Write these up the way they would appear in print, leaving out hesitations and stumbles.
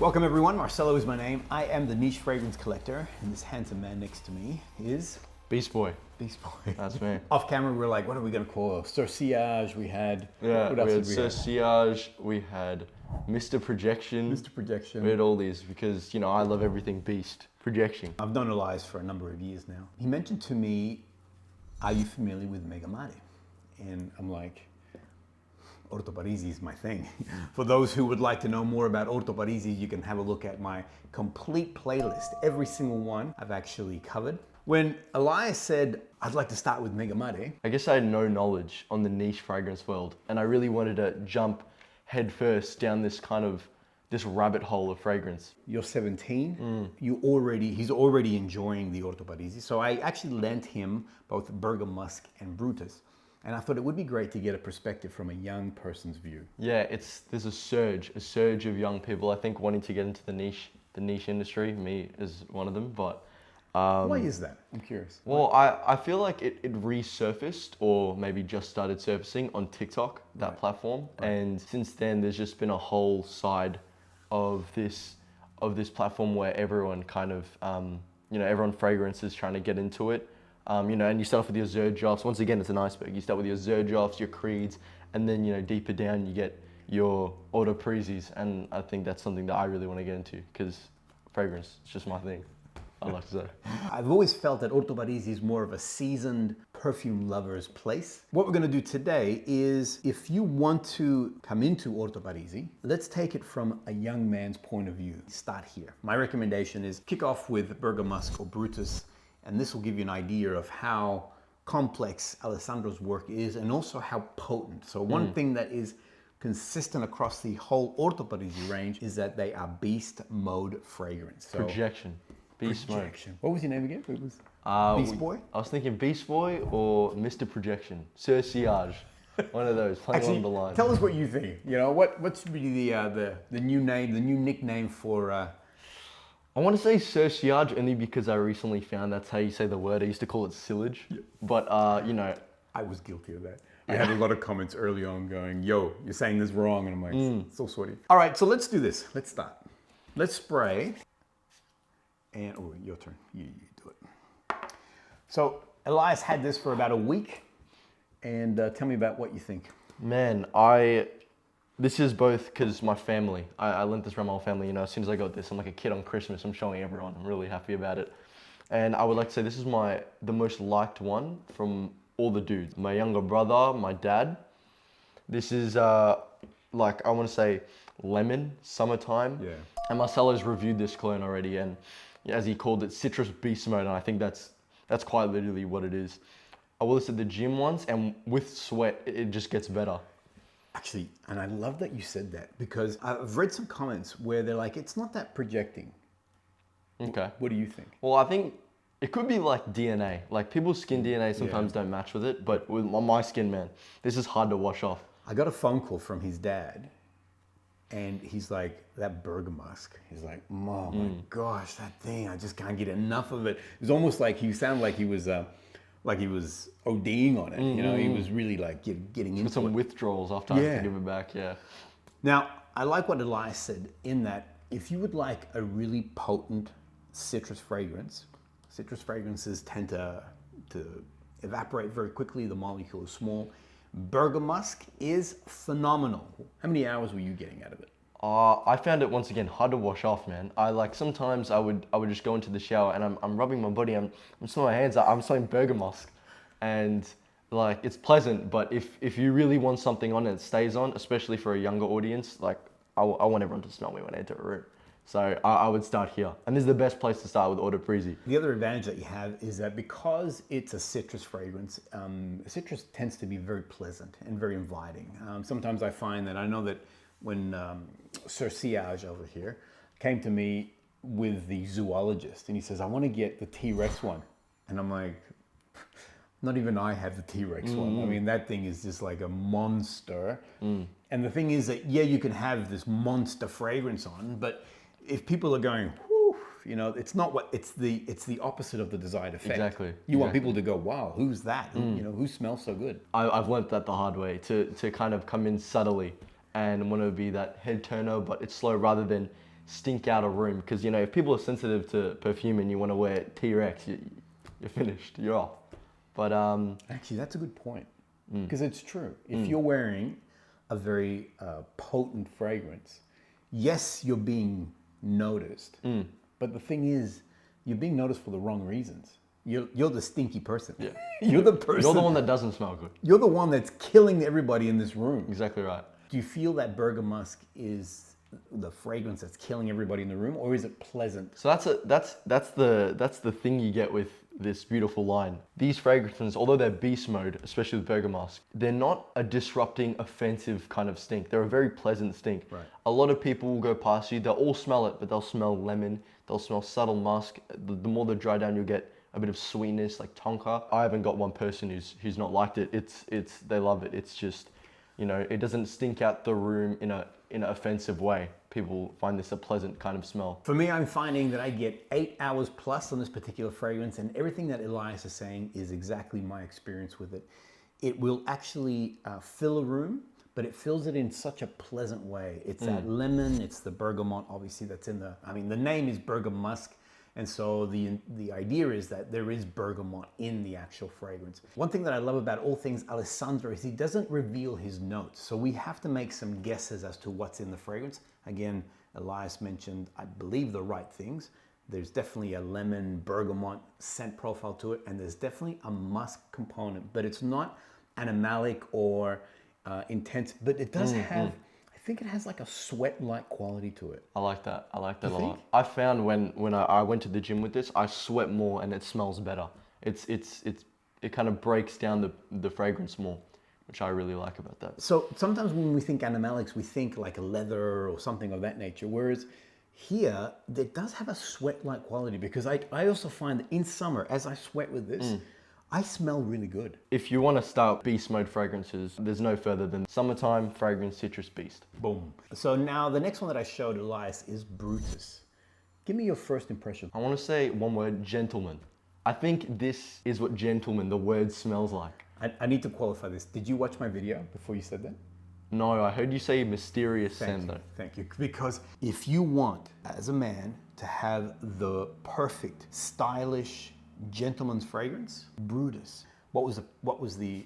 Welcome everyone, Marcelo is my name. I am the niche fragrance collector, and this handsome man next to me is Beast Boy. Beast Boy. That's me. Off camera, we're like, what are we gonna call it? Sourcillage, we had... Yeah, what else we had did we have? Sourcillage, we had Mr. Projection. Mr. Projection. We had all these because, you know, I love everything Beast. Projection. I've known Elias for a number of years now. He mentioned to me, are you familiar with Bergamasque? And I'm like, Orto Parisi is my thing. For those who would like to know more about Orto Parisi, you can have a look at my complete playlist. Every single one I've actually covered. When Elias said, I'd like to start with Bergamasque, I guess I had no knowledge on the niche fragrance world, and I really wanted to jump headfirst down this rabbit hole of fragrance. you're 17, he's already enjoying the Orto Parisi. So I actually lent him both Bergamask and Brutus. And I thought it would be great to get a perspective from a young person's view. Yeah, there's a surge of young people, I think, wanting to get into the niche industry. Me is one of them, but Why is that? I'm curious. well, I feel like it resurfaced or maybe just started surfacing on TikTok, that platform. Right. And since then, there's just been a whole side of this platform where everyone kind of, everyone fragrance is trying to get into it. And you start off with your Zerjoffs. Once again, it's an iceberg. You start with your Zerjoffs, your Creeds, and then, deeper down you get your Orto Parisis. And I think that's something that I really want to get into because fragrance is just my thing, I like to say. I've always felt that Orto Parisi is more of a seasoned perfume lover's place. What we're going to do today is, if you want to come into Orto Parisi, let's take it from a young man's point of view. Start here. My recommendation is kick off with Bergamask or Brutus, and this will give you an idea of how complex Alessandro's work is and also how potent. So one thing that is consistent across the whole Orto Parisi range is that they are beast mode fragrance. So Projection. Beast mode. What was your name again? It was Beast Boy? I was thinking Beast Boy or Mr. Projection. Sourcillage. One of those, playing along the line. Tell us what you think. What should be the new name, the new nickname for... I want to say Sourcillage only because I recently found that's how you say the word. I used to call it sillage. Yeah. But, I was guilty of that. I had a lot of comments early on going, yo, you're saying this wrong. And I'm like, so sweaty. All right, so let's do this. Let's start. Let's spray. And, your turn. You do it. So Elias had this for about a week. And tell me about what you think. Man, this is both because my family, I lent this around my whole family, as soon as I got this, I'm like a kid on Christmas, I'm showing everyone, I'm really happy about it. And I would like to say this is the most liked one from all the dudes. My younger brother, my dad. This is I want to say lemon, summertime. Yeah. And Marcelo's reviewed this cologne already, and as he called it, citrusbeastmode, and I think that's quite literally what it is. I will say the gym ones, and with sweat, it just gets better. Actually, and I love that you said that, because I've read some comments where they're like, it's not that projecting. Okay. What do you think? Well, I think it could be like DNA. Like people's skin DNA sometimes don't match with it, but with my skin, man, this is hard to wash off. I got a phone call from his dad, and he's like, that Bergamask. He's like, oh my gosh, that thing, I just can't get enough of it. It was almost like he sounded like he was ODing on it. He was really like getting into With some it. withdrawals after I have to give it back, yeah. Now, I like what Elias said in that if you would like a really potent citrus fragrance, citrus fragrances tend to evaporate very quickly. The molecule is small. Bergamask is phenomenal. How many hours were you getting out of it? I found it once again hard to wash off, man. Sometimes I would just go into the shower and I'm rubbing my body, I'm smelling my hands, I'm smelling Bergamask, and it's pleasant. But if you really want something on and it stays on, especially for a younger audience, I want everyone to smell me when I enter a room. So I would start here, and this is the best place to start with Orto Parisi. The other advantage that you have is that because it's a citrus fragrance, citrus tends to be very pleasant and very inviting. Sometimes I find that I know that when Sourcillage over here came to me with the zoologist, and he says, I want to get the T-Rex one. And I'm like, not even I have the T-Rex one. I mean, that thing is just like a monster. And the thing is that, you can have this monster fragrance on, but if people are going, whew, it's not it's the opposite of the desired effect. Exactly. You want people to go, wow, who's that? Who smells so good? I've learnt that the hard way, to kind of come in subtly and want to be that head turner, but it's slow rather than stink out a room. Because, if people are sensitive to perfume and you want to wear T-Rex, you're finished, you're off. But actually, that's a good point, because it's true. If you're wearing a very potent fragrance, yes, you're being noticed. But the thing is, you're being noticed for the wrong reasons. You're the stinky person. Yeah. You're the person. You're the one that doesn't smell good. You're the one that's killing everybody in this room. Exactly right. Do you feel that Bergamask is the fragrance that's killing everybody in the room, or is it pleasant? So that's the thing you get with this beautiful line. These fragrances, although they're beast mode, especially with Bergamask, they're not a disrupting, offensive kind of stink. They're a very pleasant stink. Right. A lot of people will go past you, they'll all smell it, but they'll smell lemon, they'll smell subtle musk. The more they dry down, you'll get a bit of sweetness, like tonka. I haven't got one person who's not liked it. They love it. It's just, it doesn't stink out the room in an offensive way. People find this a pleasant kind of smell. For me, I'm finding that I get 8 hours plus on this particular fragrance, and everything that Elias is saying is exactly my experience with it. It will actually fill a room, but it fills it in such a pleasant way. It's that lemon, it's the bergamot, obviously that's in the name is Bergamask. And so the idea is that there is bergamot in the actual fragrance. One thing that I love about all things Alessandro is he doesn't reveal his notes. So we have to make some guesses as to what's in the fragrance. Again, Elias mentioned, I believe, the right things. There's definitely a lemon bergamot scent profile to it, and there's definitely a musk component, but it's not animalic or intense, but it does have, I think it has like a sweat-like quality to it. I like that a lot. think? I found when I went to the gym with this, I sweat more and it smells better. It kind of breaks down the fragrance more, which I really like about that. So sometimes when we think animalics, we think like a leather or something of that nature, whereas here, it does have a sweat-like quality, because I also find that in summer, as I sweat with this, I smell really good. If you want to start beast mode fragrances, there's no further than summertime fragrance citrus beast. Boom. So now the next one that I showed Elias is Brutus. Give me your first impression. I want to say one word: gentleman. I think this is what gentleman, the word, smells like. I need to qualify this. Did you watch my video before you said that? No, I heard you say mysterious scent though. Thank you. Because if you want, as a man, to have the perfect, stylish, gentleman's fragrance, Brutus. What was the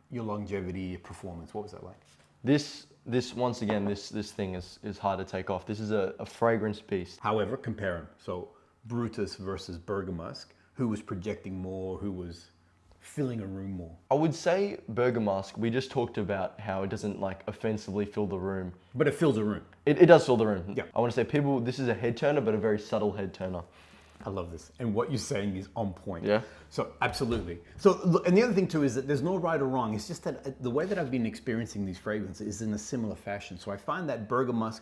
your longevity performance? What was that like? This once again, this thing is hard to take off. This is a fragrance beast. However, compare them. So Brutus versus Bergamask. Who was projecting more? Who was filling a room more? I would say Bergamask. We just talked about how it doesn't like offensively fill the room. But it fills a room. It does fill the room. Yeah. I want to say people, this is a head turner, but a very subtle head turner. I love this. And what you're saying is on point. Yeah. So absolutely. So, and the other thing too is that there's no right or wrong. It's just that the way that I've been experiencing these fragrances is in a similar fashion. So I find that Bergamask,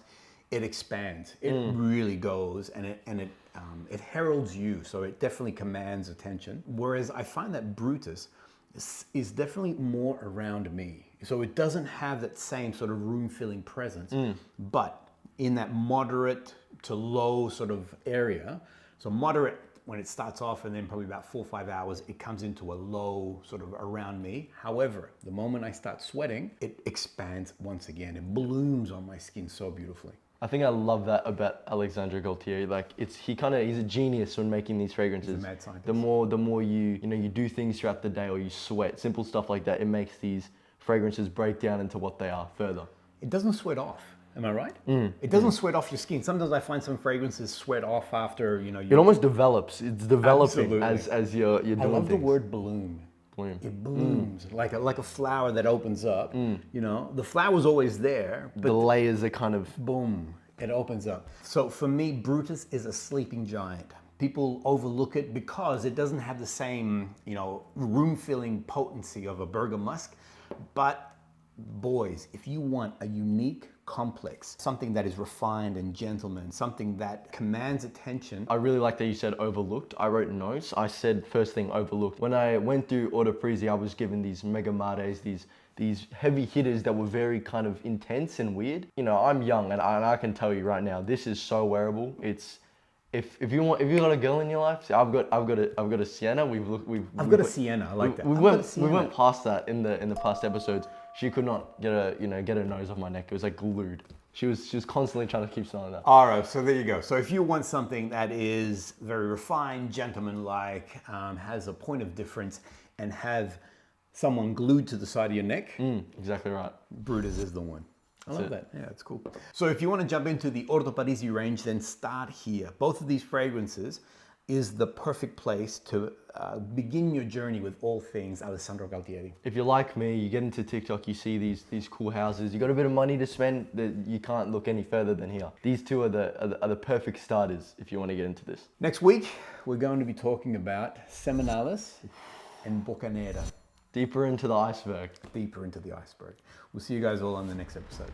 it expands. It really goes, and it heralds you. So it definitely commands attention. Whereas I find that Brutus is definitely more around me. So it doesn't have that same sort of room-filling presence, but in that moderate to low sort of area. So moderate when it starts off, and then probably about 4 or 5 hours, it comes into a low sort of around me. However, the moment I start sweating, it expands once again. It blooms on my skin so beautifully. I think I love that about Alessandro Gualtieri. Like he's a genius when making these fragrances. He's a mad scientist. The more you do things throughout the day, or you sweat, simple stuff like that, it makes these fragrances break down into what they are further. It doesn't sweat off. Am I right? It doesn't sweat off your skin. Sometimes I find some fragrances sweat off after, It almost develops. It's developing as you're doing I love things. the word bloom. Bloom. It blooms like a flower that opens up. The flower's always there, but The layers are kind of... boom, it opens up. So for me, Brutus is a sleeping giant. People overlook it because it doesn't have the same, room-filling potency of a Bergamask. But boys, if you want a unique, complex, something that is refined and gentleman, something that commands attention. I really like that you said overlooked. I wrote notes. I said first thing overlooked. When I went through Orto Parisi, I was given these mega mates, these heavy hitters that were very kind of intense and weird. I'm young, and I can tell you right now, this is so wearable. It's if you got a girl in your life, so I've got a Sienna. I've got a Sienna. I like that. We went past that in the past episodes. she could not get her nose off my neck. It was like glued. She was constantly trying to keep smelling that. All right, so there you go. So if you want something that is very refined, gentlemanlike, has a point of difference, and have someone glued to the side of your neck, Exactly right. Brutus is the one. I love it. that. Yeah, it's cool. So if you want to jump into the Orto Parisi range, then start here. Both of these fragrances is the perfect place to begin your journey with all things Alessandro Gualtieri. If you're like me, you get into TikTok, you see these cool houses, you got a bit of money to spend, you can't look any further than here. These two are the perfect starters if you want to get into this. Next week, we're going to be talking about Seminalis and Bocanera. Deeper into the iceberg. Deeper into the iceberg. We'll see you guys all on the next episode.